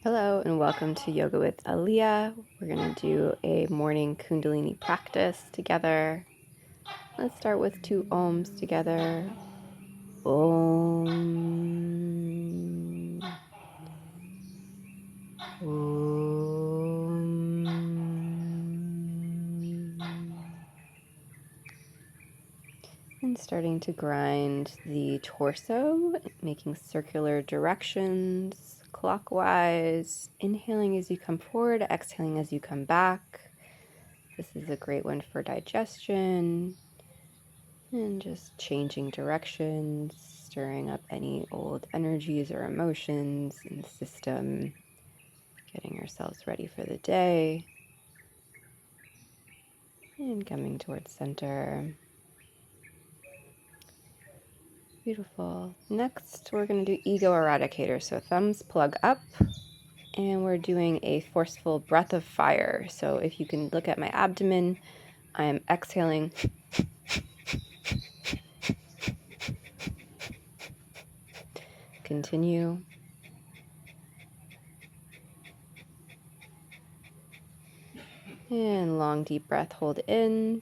Hello and welcome to Yoga with Aliyah. We're going to do a morning Kundalini practice together. Let's start with 2 ohms together. Om. Om. And starting to grind the torso, making circular directions, clockwise, inhaling as you come forward, exhaling as you come back. This is a great one for digestion and just changing directions, stirring up any old energies or emotions in the system, getting ourselves ready for the day, and coming towards center. Beautiful. Next, we're going to do ego eradicator. So thumbs plug up, and we're doing a forceful breath of fire. So if you can look at my abdomen, I am exhaling. Continue. And long deep breath, hold in,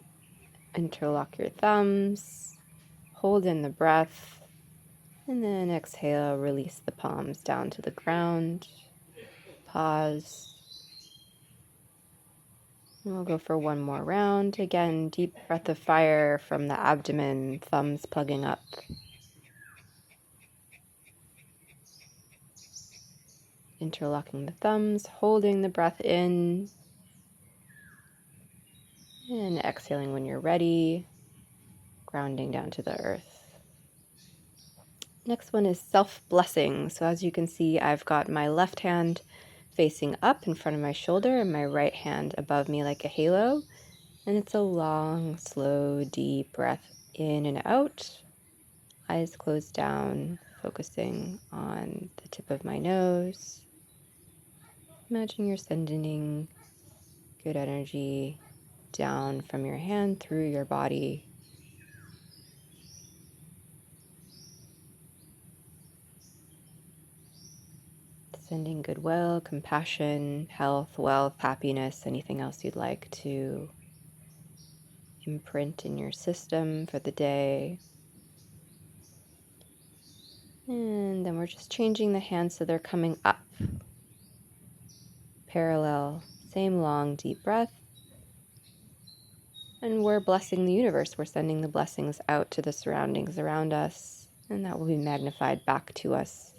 interlock your thumbs, hold in the breath, and then exhale, release the palms down to the ground, pause. And we'll go for one more round. Again, deep breath of fire from the abdomen, thumbs plugging up. Interlocking the thumbs, holding the breath in, and exhaling when you're ready, grounding down to the earth. Next one is self-blessing. So as you can see, I've got my left hand facing up in front of my shoulder and my right hand above me like a halo. And it's a long, slow, deep breath in and out. Eyes closed down, focusing on the tip of my nose. Imagine you're sending good energy down from your hand through your body. Sending goodwill, compassion, health, wealth, happiness, anything else you'd like to imprint in your system for the day. And then we're just changing the hands so they're coming up. Parallel, same long, deep breath. And we're blessing the universe. We're sending the blessings out to the surroundings around us, and that will be magnified back to us.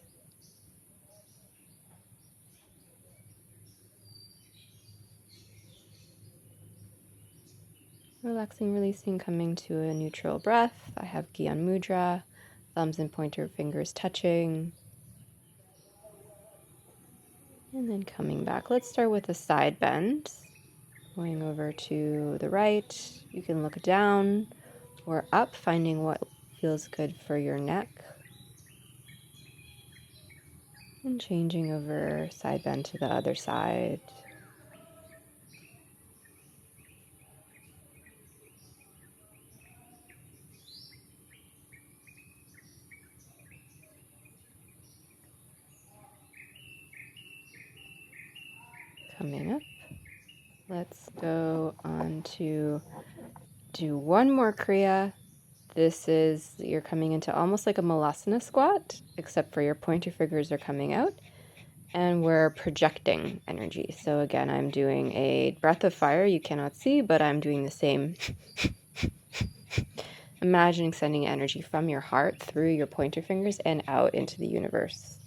Relaxing, releasing, coming to a neutral breath. I have Gyan Mudra, thumbs and pointer fingers touching. And then coming back. Let's start with a side bend. Going over to the right. You can look down or up, finding what feels good for your neck. And changing over side bend to the other side. Coming up. Let's go on to do one more kriya. This is, you're coming into almost like a malasana squat, except for your pointer fingers are coming out. And we're projecting energy. So again, I'm doing a breath of fire. You cannot see, but I'm doing the same. Imagining sending energy from your heart through your pointer fingers and out into the universe.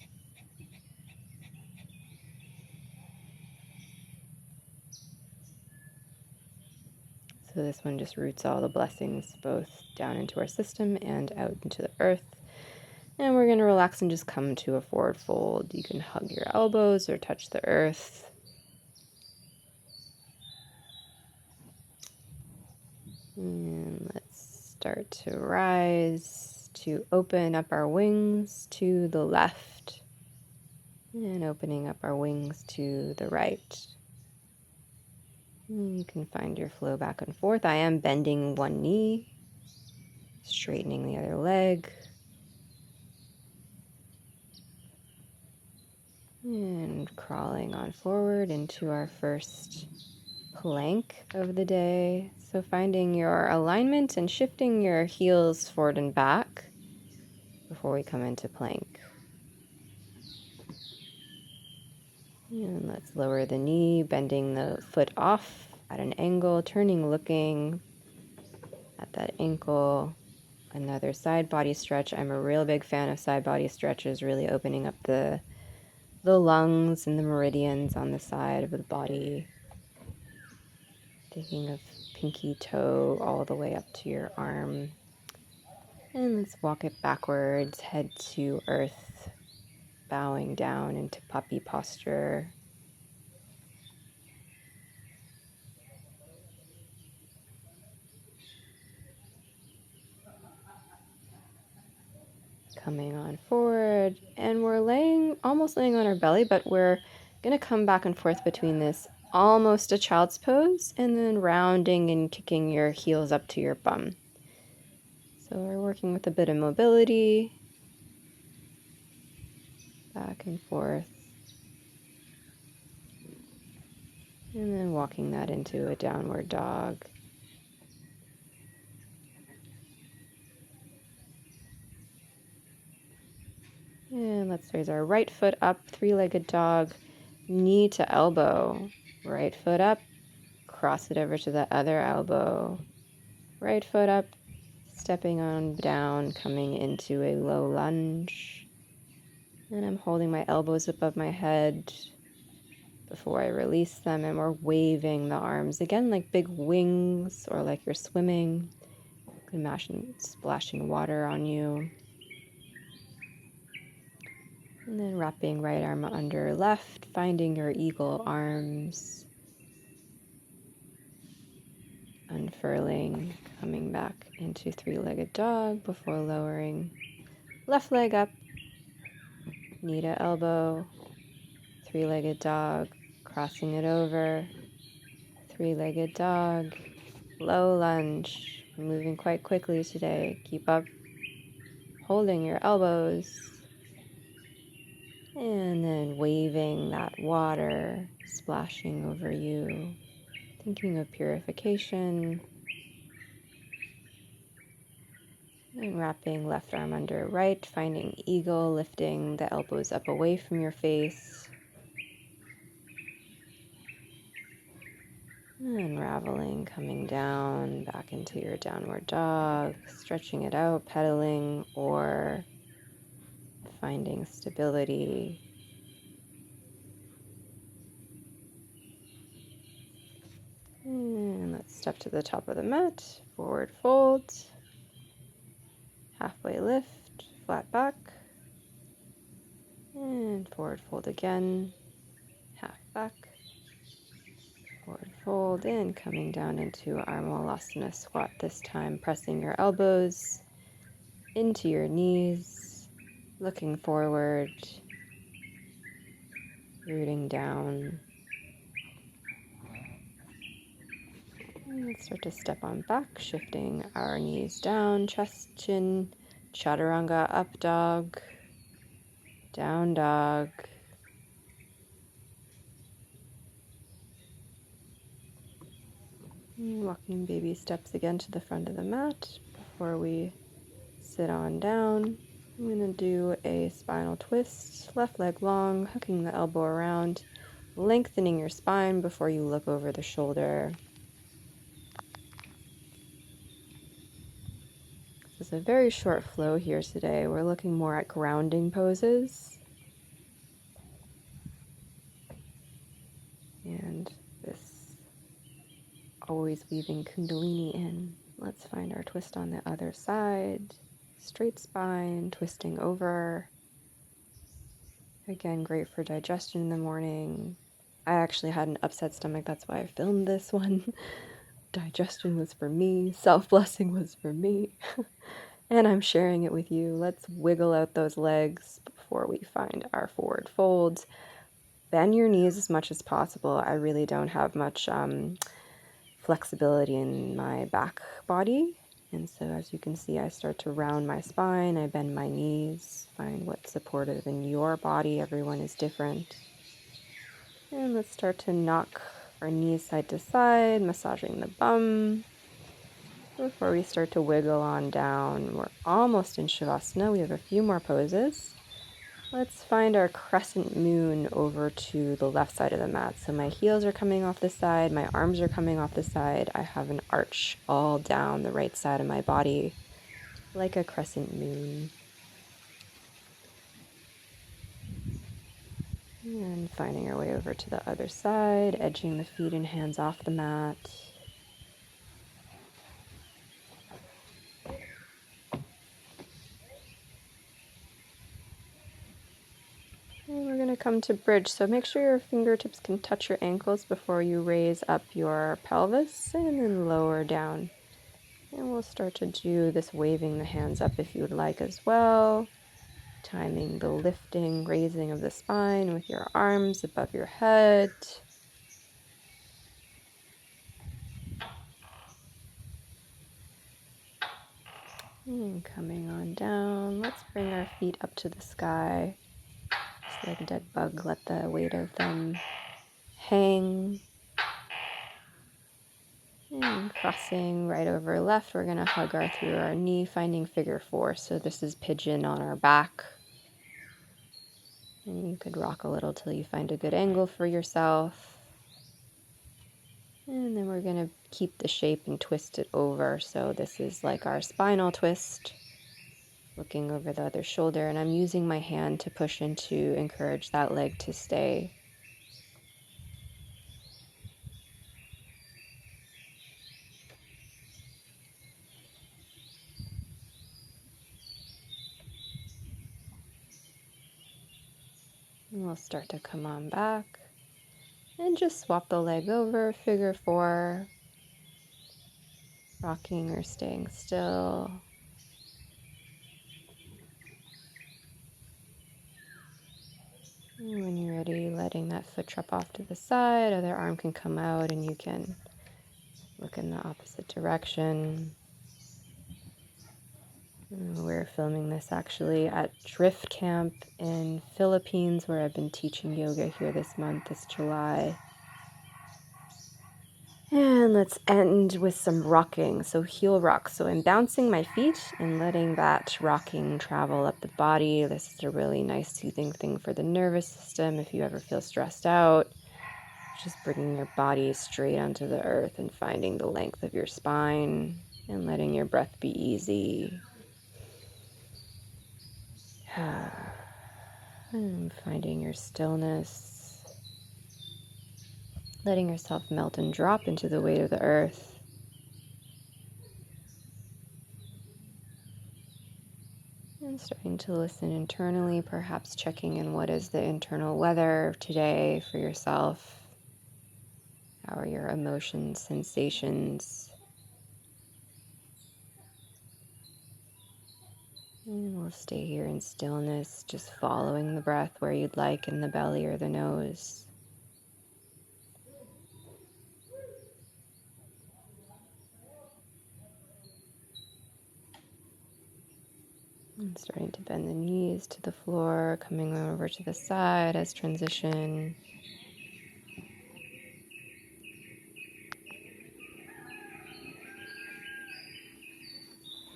So this one just roots all the blessings both down into our system and out into the earth. And we're going to relax and just come to a forward fold. You can hug your elbows or touch the earth. And let's start to rise, to open up our wings to the left. And opening up our wings to the right. And you can find your flow back and forth. I am bending one knee, straightening the other leg. And And crawling on forward into our first plank of the day. So finding your alignment and shifting your heels forward and back before we come into plank. And let's lower the knee, bending the foot off at an angle, turning, looking at that ankle. Another side body stretch. I'm a real big fan of side body stretches, really opening up the lungs and the meridians on the side of the body. Thinking of pinky toe all the way up to your arm. And let's walk it backwards, head to earth, bowing down into puppy posture. Coming on forward, and we're almost laying on our belly, but we're gonna come back and forth between this almost a child's pose and then rounding and kicking your heels up to your bum. So we're working with a bit of mobility, back and forth, and then walking that into a downward dog. And let's raise our right foot up, three-legged dog, knee to elbow. Right foot up, cross it over to the other elbow. Right foot up, stepping on down, coming into a low lunge. And I'm holding my elbows above my head before I release them, and we're waving the arms again like big wings or like you're swimming. You can imagine splashing water on you. And then wrapping right arm under left, finding your eagle arms. Unfurling, coming back into three-legged dog before lowering left leg up, knee to elbow, three-legged dog, crossing it over, three-legged dog, low lunge. We're moving quite quickly today. Keep up, holding your elbows, and then waving that water, splashing over you, thinking of purification. And wrapping left arm under right, finding eagle, lifting the elbows up away from your face. Unraveling, coming down, back into your downward dog, stretching it out, pedaling, or finding stability. And let's step to the top of the mat, forward fold, halfway lift, flat back, and forward fold again, half back. Forward fold in, coming down into our Malasana squat this time, pressing your elbows into your knees, looking forward, rooting down. And let's start to step on back, shifting our knees down, chest, chin, chaturanga, up dog, down dog. Walking baby steps again to the front of the mat before we sit on down. I'm going to do a spinal twist, left leg long, hooking the elbow around, lengthening your spine before you look over the shoulder. This is a very short flow here today. We're looking more at grounding poses. And this always weaving Kundalini in. Let's find our twist on the other side. Straight spine, twisting over. Again, great for digestion in the morning. I actually had an upset stomach, that's why I filmed this one. Digestion was for me, self-blessing was for me, and I'm sharing it with you. Let's wiggle out those legs before we find our forward fold. Bend your knees as much as possible. I really don't have much flexibility in my back body, and so as you can see, I start to round my spine, I bend my knees, find what's supportive in your body. Everyone is different. And let's start to knock our knees side to side, massaging the bum. Before we start to wiggle on down, we're almost in Shavasana. We have a few more poses. Let's find our crescent moon over to the left side of the mat. So my heels are coming off the side, my arms are coming off the side. I have an arch all down the right side of my body, like a crescent moon. And finding our way over to the other side, edging the feet and hands off the mat. And we're going to come to bridge, so make sure your fingertips can touch your ankles before you raise up your pelvis and then lower down. And we'll start to do this waving the hands up if you would like as well. Timing the lifting, raising of the spine with your arms above your head. And coming on down, let's bring our feet up to the sky. Just like a dead bug, let the weight of them hang. And crossing right over left, we're going to hug through our knee, finding figure four. So this is pigeon on our back. And you could rock a little till you find a good angle for yourself. And then we're going to keep the shape and twist it over. So this is like our spinal twist, looking over the other shoulder. And I'm using my hand to push in to encourage that leg to stay. And we'll start to come on back. And just swap the leg over, figure four. Rocking or staying still. And when you're ready, letting that foot drop off to the side, other arm can come out and you can look in the opposite direction. We're filming this actually at Drift Camp in Philippines, where I've been teaching yoga here this month, this July. And let's end with some rocking, so heel rock. So I'm bouncing my feet and letting that rocking travel up the body. This is a really nice soothing thing for the nervous system if you ever feel stressed out. Just bringing your body straight onto the earth and finding the length of your spine and letting your breath be easy. And finding your stillness. Letting yourself melt and drop into the weight of the earth. And starting to listen internally, perhaps checking in what is the internal weather today for yourself. How are your emotions, sensations? And we'll stay here in stillness, just following the breath where you'd like, in the belly or the nose. And starting to bend the knees to the floor, coming over to the side as transition.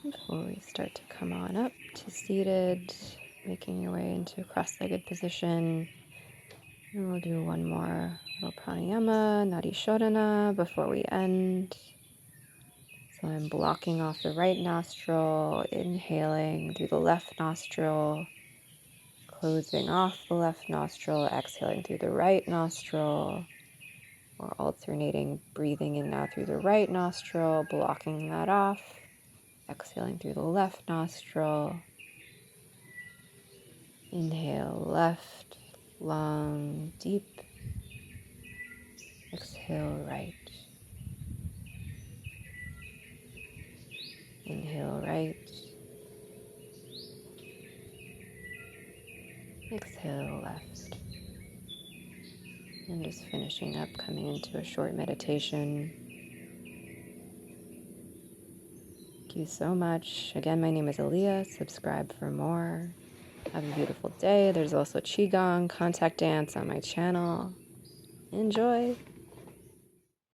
Before we start to come on up to seated, making your way into a cross-legged position. And we'll do one more little pranayama, nadi shodhana, before we end. So I'm blocking off the right nostril, inhaling through the left nostril, closing off the left nostril, exhaling through the right nostril, or alternating, breathing in now through the right nostril, blocking that off, exhaling through the left nostril. Inhale left, long, deep. Exhale right. Inhale right. Exhale left. And just finishing up, coming into a short meditation. Thank you so much. Again, my name is Aaliyah. Subscribe for more. Have a beautiful day. There's also Qigong, contact dance on my channel. Enjoy.